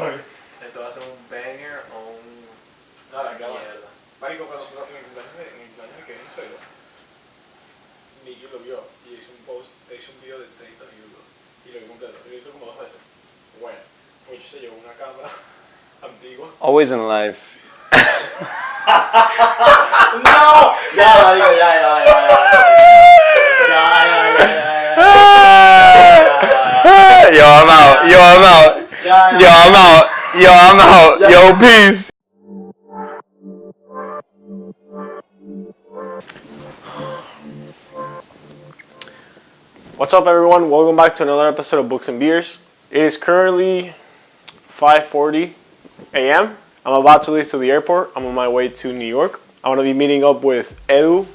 Esto va a ser un banger o un... Nada, que mierda. Marico, cuando nosotros en el cumpleaños de Kevin Suelo, Nicky lo vio y hizo un post, hizo un video de 30 minutos y lo vi completo. Y lo hizo como 2 veces. Bueno, mucho se llevó una cámara antigua. Always in life. ¡No! Ya, marico, ya. Yo, I'm out. Yo, peace. What's up, everyone? Welcome back to another episode of Books and Beers. It is currently 5:40 a.m. I'm about to leave to the airport. I'm on my way to New York. I'm going to be meeting up with Edu,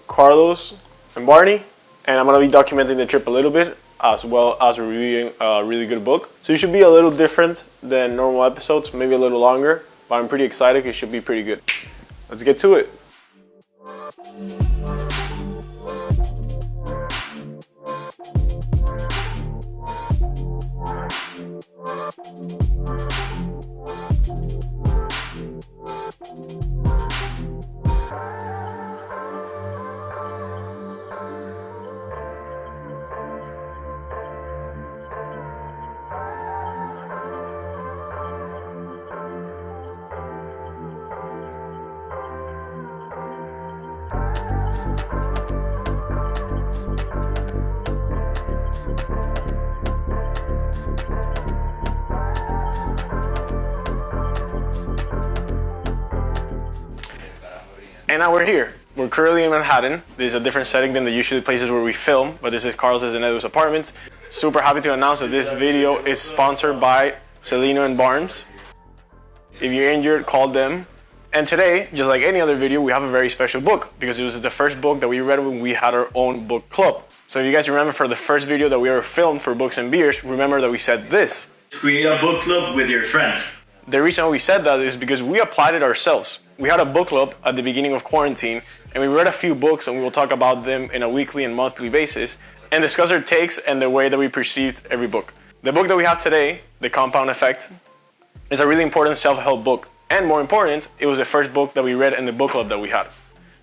Carlos, and Barney, and I'm going to be documenting the trip a little bit, as well as reviewing a really good book. So it should be a little different than normal episodes, maybe a little longer, but I'm pretty excited. It should be pretty good. Let's get to it. And now we're here. We're currently in Manhattan. This is a different setting than the usual places where we film, but this is Carlos's and Edu's apartment. Super happy to announce that this video is sponsored by Celino and Barnes. If you're injured, call them. And today, just like any other video, we have a very special book because it was the first book that we read when we had our own book club. So if you guys remember for the first video that we ever filmed for Books and Beers, remember that we said this. Create a book club with your friends. The reason we said that is because we applied it ourselves. We had a book club at the beginning of quarantine, and we read a few books, and we will talk about them in a weekly and monthly basis, and discuss our takes and the way that we perceived every book. The book that we have today, The Compound Effect, is a really important self-help book. And more important, it was the first book that we read in the book club that we had.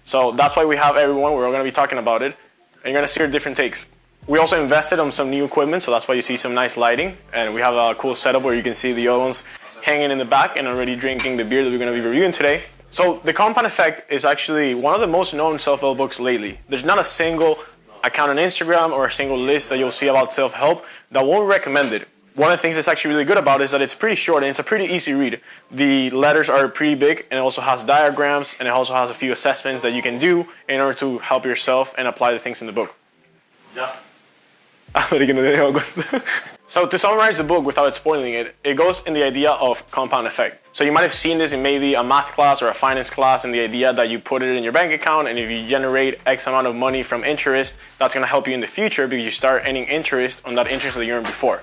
So that's why we have everyone. We're going to be talking about it, and you're going to see our different takes. We also invested on some new equipment, so that's why you see some nice lighting, and we have a cool setup where you can see the other ones hanging in the back and already drinking the beer that we're going to be reviewing today. So The Compound Effect is actually one of the most known self-help books lately. There's not a single account on Instagram or a single list that you'll see about self-help that won't recommend it. One of the things that's actually really good about it is that it's pretty short and it's a pretty easy read. The letters are pretty big and it also has diagrams and it also has a few assessments that you can do in order to help yourself and apply the things in the book. Yeah. So to summarize the book without spoiling it, it goes in the idea of compound effect. So you might have seen this in maybe a math class or a finance class, and the idea that you put it in your bank account, and if you generate X amount of money from interest, that's going to help you in the future because you start earning interest on that interest that you earned before.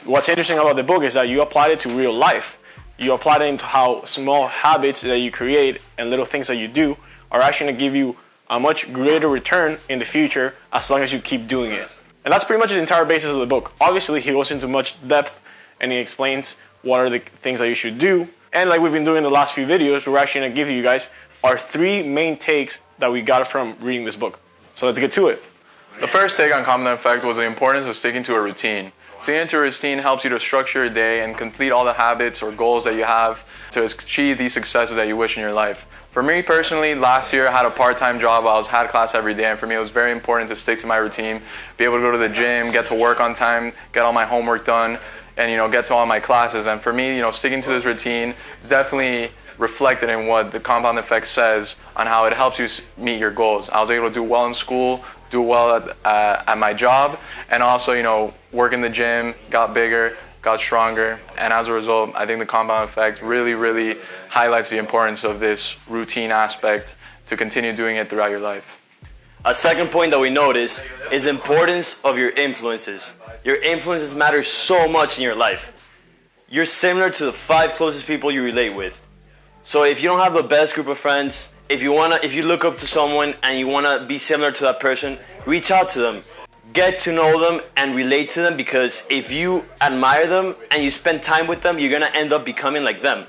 What's interesting about the book is that you applied it to real life. You applied it into how small habits that you create and little things that you do are actually going to give you a much greater return in the future as long as you keep doing it. And that's pretty much the entire basis of the book. Obviously, he goes into much depth and he explains what are the things that you should do. And like we've been doing in the last few videos, we're actually going to give you guys our 3 main takes that we got from reading this book. So let's get to it. The first take on Compound Effect was the importance of sticking to a routine. Sticking to a routine helps you to structure your day and complete all the habits or goals that you have to achieve these successes that you wish in your life. For me personally, last year I had a part-time job. I had class every day, and for me it was very important to stick to my routine, be able to go to the gym, get to work on time, get all my homework done, and get to all my classes. And for me, sticking to this routine is definitely reflected in what the Compound Effect says on how it helps you meet your goals. I was able to do well in school, do well at my job, and also work in the gym, got bigger, got stronger, and as a result, I think the Compound Effect really highlights the importance of this routine aspect to continue doing it throughout your life. A second point that we notice is the importance of your influences. Your influences matter so much in your life. You're similar to the 5 closest people you relate with. So if you don't have the best group of friends, if you look up to someone and you wanna be similar to that person, reach out to them. get to know them and relate to them, because if you admire them and you spend time with them, you're gonna end up becoming like them.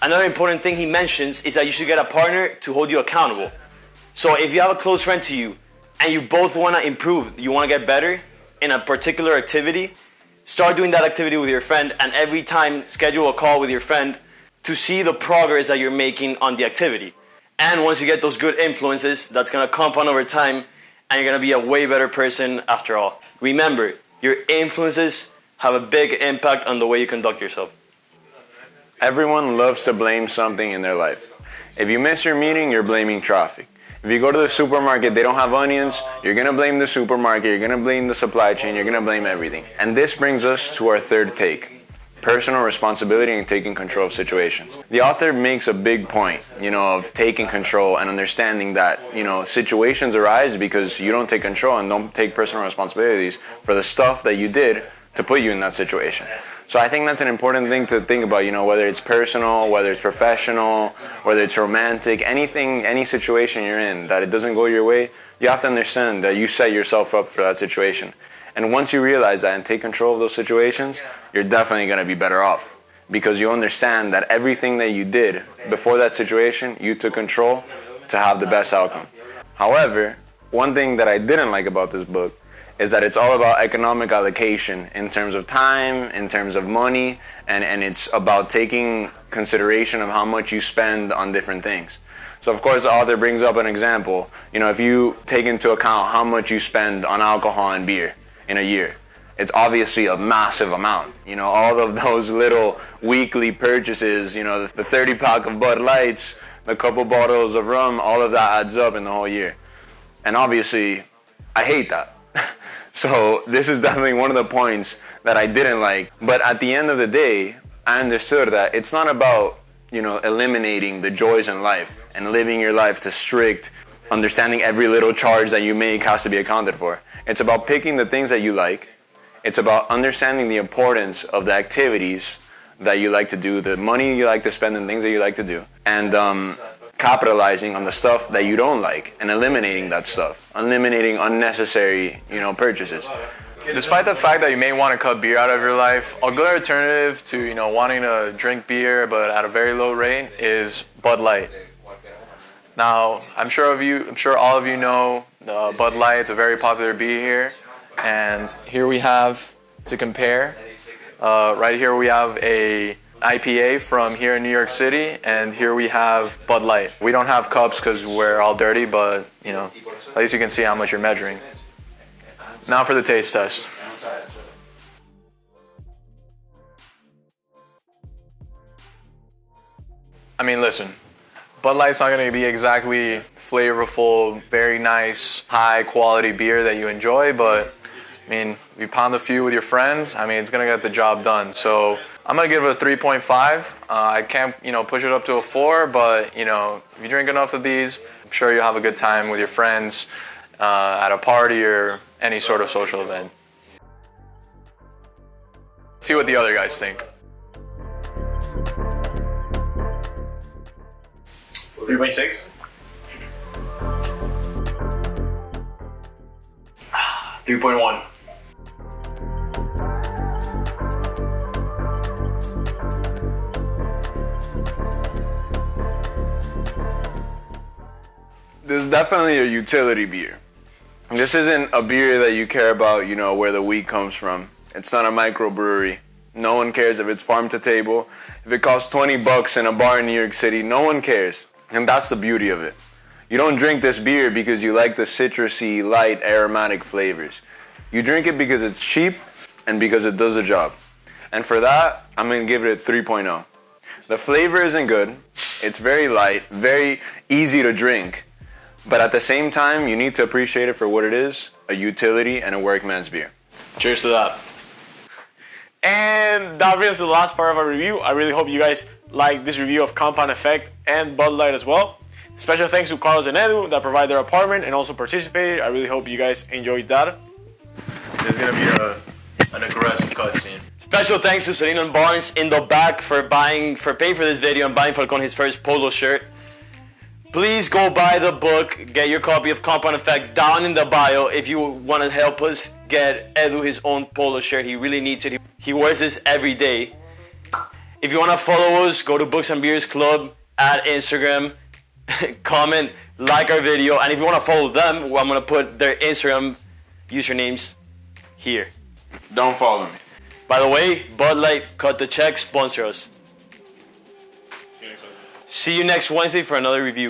Another important thing he mentions is that you should get a partner to hold you accountable. So if you have a close friend to you and you both wanna improve, you wanna get better in a particular activity, start doing that activity with your friend, and every time schedule a call with your friend to see the progress that you're making on the activity. And once you get those good influences, that's gonna compound over time, and you're gonna be a way better person after all. Remember, your influences have a big impact on the way you conduct yourself. Everyone loves to blame something in their life. If you miss your meeting, you're blaming traffic. If you go to the supermarket, they don't have onions, you're gonna blame the supermarket, you're gonna blame the supply chain, you're gonna blame everything. And this brings us to our third take: personal responsibility and taking control of situations. The author makes a big point, of taking control and understanding that, situations arise because you don't take control and don't take personal responsibilities for the stuff that you did to put you in that situation. So I think that's an important thing to think about, whether it's personal, whether it's professional, whether it's romantic, anything, any situation you're in, that it doesn't go your way, you have to understand that you set yourself up for that situation. And once you realize that and take control of those situations, you're definitely going to be better off, because you understand that everything that you did before that situation, you took control to have the best outcome. However, one thing that I didn't like about this book is that it's all about economic allocation in terms of time, in terms of money, and it's about taking consideration of how much you spend on different things. So of course the author brings up an example, if you take into account how much you spend on alcohol and beer in a year, it's obviously a massive amount. All of those little weekly purchases, the 30 pack of Bud Lights, the couple bottles of rum, all of that adds up in the whole year. And obviously, I hate that. So this is definitely one of the points that I didn't like. But at the end of the day, I understood that it's not about, eliminating the joys in life and living your life to strict, understanding every little charge that you make has to be accounted for. It's about picking the things that you like. It's about understanding the importance of the activities that you like to do, the money you like to spend, and things that you like to do. And capitalizing on the stuff that you don't like and eliminating that stuff, eliminating unnecessary, purchases. Despite the fact that you may want to cut beer out of your life, a good alternative to, wanting to drink beer but at a very low rate is Bud Light. Now, I'm sure all of you know Bud Light. It's a very popular beer here. And here we have, to compare, right here we have a IPA from here in New York City, and here we have Bud Light. We don't have cups because we're all dirty, but at least you can see how much you're measuring. Now for the taste test. I mean, listen, Bud Light's not going to be exactly flavorful, very nice, high quality beer that you enjoy, but if you pound a few with your friends, it's going to get the job done. So I'm going to give it a 3.5. I can't, push it up to a 4, but, if you drink enough of these, I'm sure you'll have a good time with your friends at a party or any sort of social event. See what the other guys think. 3.6. 3.1. This is definitely a utility beer. This isn't a beer that you care about, where the wheat comes from. It's not a microbrewery. No one cares if it's farm to table. If it costs $20 in a bar in New York City, no one cares. And that's the beauty of it. You don't drink this beer because you like the citrusy, light, aromatic flavors. You drink it because it's cheap and because it does the job. And for that, I'm going to give it a 3.0. The flavor isn't good. It's very light, very easy to drink. But at the same time, you need to appreciate it for what it is, a utility and a workman's beer. Cheers to that. And that brings us to the last part of our review. I really hope you guys like this review of Compound Effect and Bud Light as well. Special thanks to Carlos and Edu that provide their apartment and also participated. I really hope you guys enjoyed that. There's going to be an aggressive cutscene. Special thanks to Serino and Barnes in the back for paying for this video and buying Falcon his first polo shirt. Please go buy the book, get your copy of Compound Effect down in the bio if you want to help us get Edu his own polo shirt. He really needs it. He wears this every day. If you want to follow us, go to Books and Beers Club at Instagram, comment, like our video, and if you want to follow them, I'm going to put their Instagram usernames here. Don't follow me. By the way, Bud Light, cut the check, sponsor us. See you next Wednesday for another review.